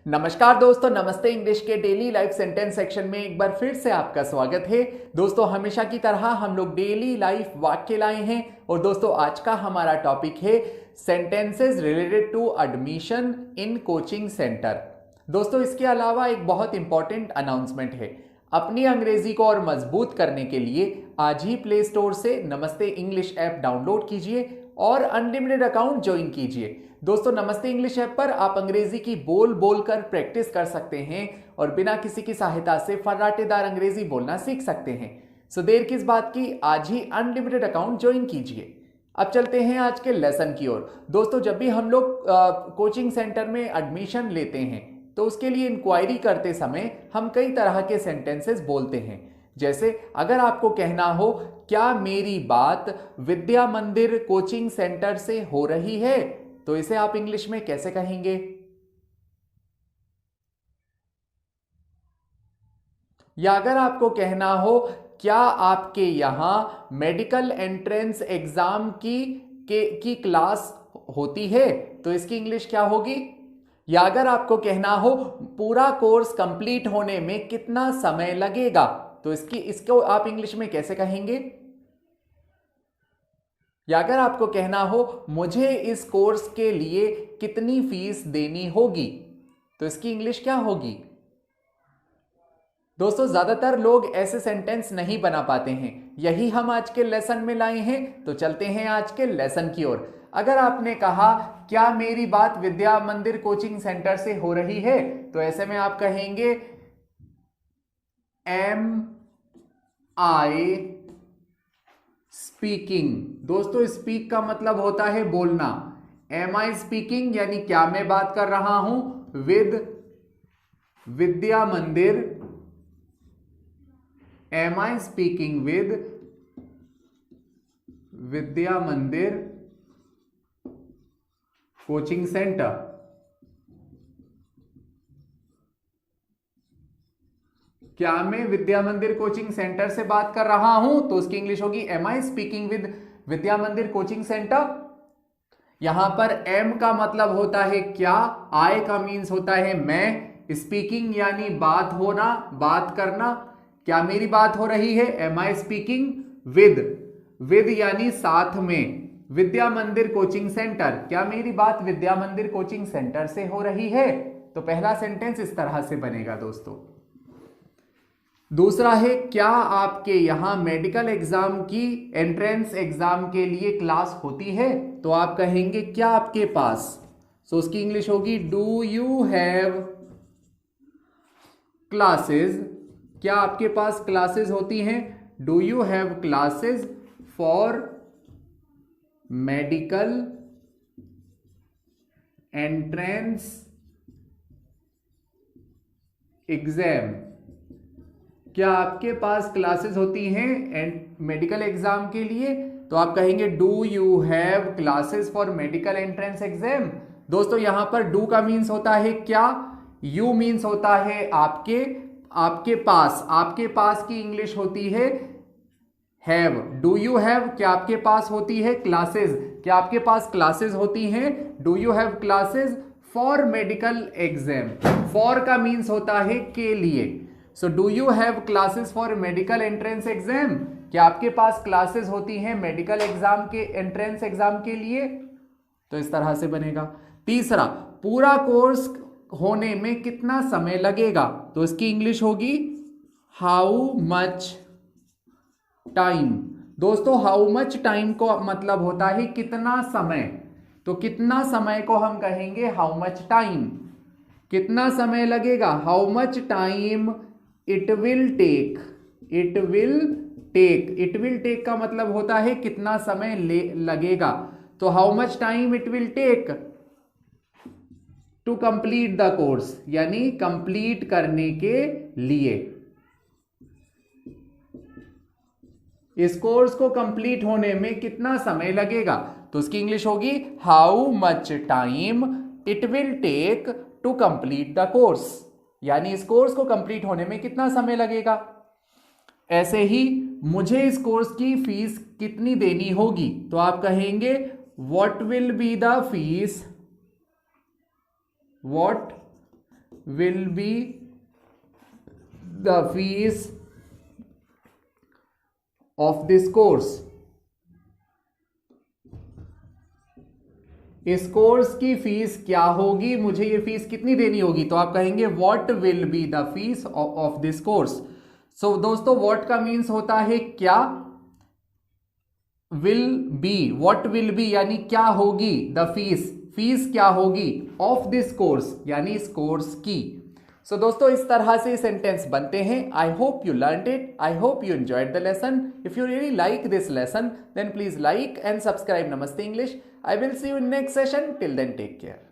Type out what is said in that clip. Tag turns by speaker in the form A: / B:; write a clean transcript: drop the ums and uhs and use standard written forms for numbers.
A: नमस्कार दोस्तों, नमस्ते। इंग्लिश के डेली लाइफ सेंटेंस सेक्शन में एक बार फिर से आपका स्वागत है। दोस्तों, हमेशा की तरह हम लोग डेली लाइफ वाक्य लाए हैं और दोस्तों आज का हमारा टॉपिक है sentences related to admission in coaching centre. दोस्तों, इसके अलावा एक बहुत इंपॉर्टेंट अनाउंसमेंट है। अपनी अंग्रेजी को और मजबूत करने के लिए आज ही प्ले स्टोर से नमस्ते इंग्लिश ऐप डाउनलोड कीजिए और अनलिमिटेड अकाउंट ज्वाइन कीजिए। दोस्तों, नमस्ते इंग्लिश ऐप पर आप अंग्रेजी की बोल बोल कर प्रैक्टिस कर सकते हैं और बिना किसी की सहायता से फर्राटेदार अंग्रेजी बोलना सीख सकते हैं। सो देर किस बात की, आज ही अनलिमिटेड अकाउंट ज्वाइन कीजिए। अब चलते हैं आज के लेसन की ओर। दोस्तों, जब भी हम लोग कोचिंग सेंटर में एडमिशन लेते हैं तो उसके लिए इंक्वायरी करते समय हम कई तरह के सेंटेंसेस बोलते हैं। जैसे अगर आपको कहना हो क्या मेरी बात विद्या मंदिर कोचिंग सेंटर से हो रही है, तो इसे आप इंग्लिश में कैसे कहेंगे? या अगर आपको कहना हो क्या आपके यहां मेडिकल एंट्रेंस एग्जाम की क्लास होती है, तो इसकी इंग्लिश क्या होगी? या अगर आपको कहना हो पूरा कोर्स कंप्लीट होने में कितना समय लगेगा, तो इसको आप इंग्लिश में कैसे कहेंगे? या अगर आपको कहना हो मुझे इस कोर्स के लिए कितनी फीस देनी होगी, तो इसकी इंग्लिश क्या होगी? दोस्तों, ज्यादातर लोग ऐसे सेंटेंस नहीं बना पाते हैं, यही हम आज के लेसन में लाए हैं। तो चलते हैं आज के लेसन की ओर। अगर आपने कहा क्या मेरी बात विद्या मंदिर कोचिंग सेंटर से हो रही है, तो ऐसे में आप कहेंगे एम आई स्पीकिंग। दोस्तों, स्पीक का मतलब होता है बोलना। एम आई स्पीकिंग यानी क्या मैं बात कर रहा हूं विद विद्या मंदिर। एम आई स्पीकिंग विद विद्या मंदिर कोचिंग सेंटर। क्या मैं विद्या मंदिर कोचिंग सेंटर से बात कर रहा हूं, तो उसकी इंग्लिश होगी एम आई स्पीकिंग विद विद्या मंदिर कोचिंग सेंटर। यहां पर एम का मतलब होता है क्या, आई का मीन्स होता है मैं, स्पीकिंग यानी बात होना, बात करना। क्या मेरी बात हो रही है, एम आई स्पीकिंग विद यानी साथ में, विद्या मंदिर कोचिंग सेंटर। क्या मेरी बात विद्या मंदिर कोचिंग सेंटर से हो रही है, तो पहला सेंटेंस इस तरह से बनेगा दोस्तों। दूसरा है क्या आपके यहां मेडिकल एग्जाम की एंट्रेंस एग्जाम के लिए क्लास होती है, तो आप कहेंगे क्या आपके पास, सो उसकी इंग्लिश होगी डू यू हैव क्लासेस। क्या आपके पास क्लासेस होती हैं, do you have classes for medical entrance exam. क्या आपके पास क्लासेस होती हैं मेडिकल एग्जाम के लिए, तो आप कहेंगे do you have classes for medical entrance exam. दोस्तों, यहां पर डू का मीन्स होता है क्या, यू मीन्स होता है आपके पास की इंग्लिश होती है हैव। डू यू हैव क्या आपके पास होती है क्लासेस, क्या आपके पास क्लासेस होती हैं, do you have classes for medical exam. For का मीन्स होता है के लिए। So do you have classes for medical entrance exam, क्या आपके पास क्लासेस होती हैं मेडिकल एग्जाम के एंट्रेंस एग्जाम के लिए, तो इस तरह से बनेगा। तीसरा, पूरा कोर्स होने में कितना समय लगेगा, तो इसकी इंग्लिश होगी हाउ मच टाइम। दोस्तों, हाउ मच टाइम को मतलब होता है कितना समय, तो कितना समय को हम कहेंगे हाउ मच टाइम। कितना समय लगेगा, how much time it will take. It will take का मतलब होता है कितना समय लगेगा, तो how much time it will take to complete the course, यानी कंप्लीट करने के लिए। इस कोर्स को कंप्लीट होने में कितना समय लगेगा, तो उसकी इंग्लिश होगी how much time it will take to complete the course, यानी इस कोर्स को कंप्लीट होने में कितना समय लगेगा। ऐसे ही मुझे इस कोर्स की फीस कितनी देनी होगी, तो आप कहेंगे what will be the fees, what will be the fees of this course? इस कोर्स की फीस क्या होगी, मुझे ये फीस कितनी देनी होगी? तो आप कहेंगे what will be the fees of this course. So दोस्तों व्हाट का मीन्स होता है क्या, will be, what will be यानी क्या होगी, द फीस, फीस क्या होगी, ऑफ दिस कोर्स यानी इस कोर्स की। सो दोस्तों इस तरह से सेंटेंस बनते हैं। I hope you learned it, I hope you enjoyed the lesson. If you really like this lesson then please like and subscribe Namaste English. I will see you in next session. Till then, take care.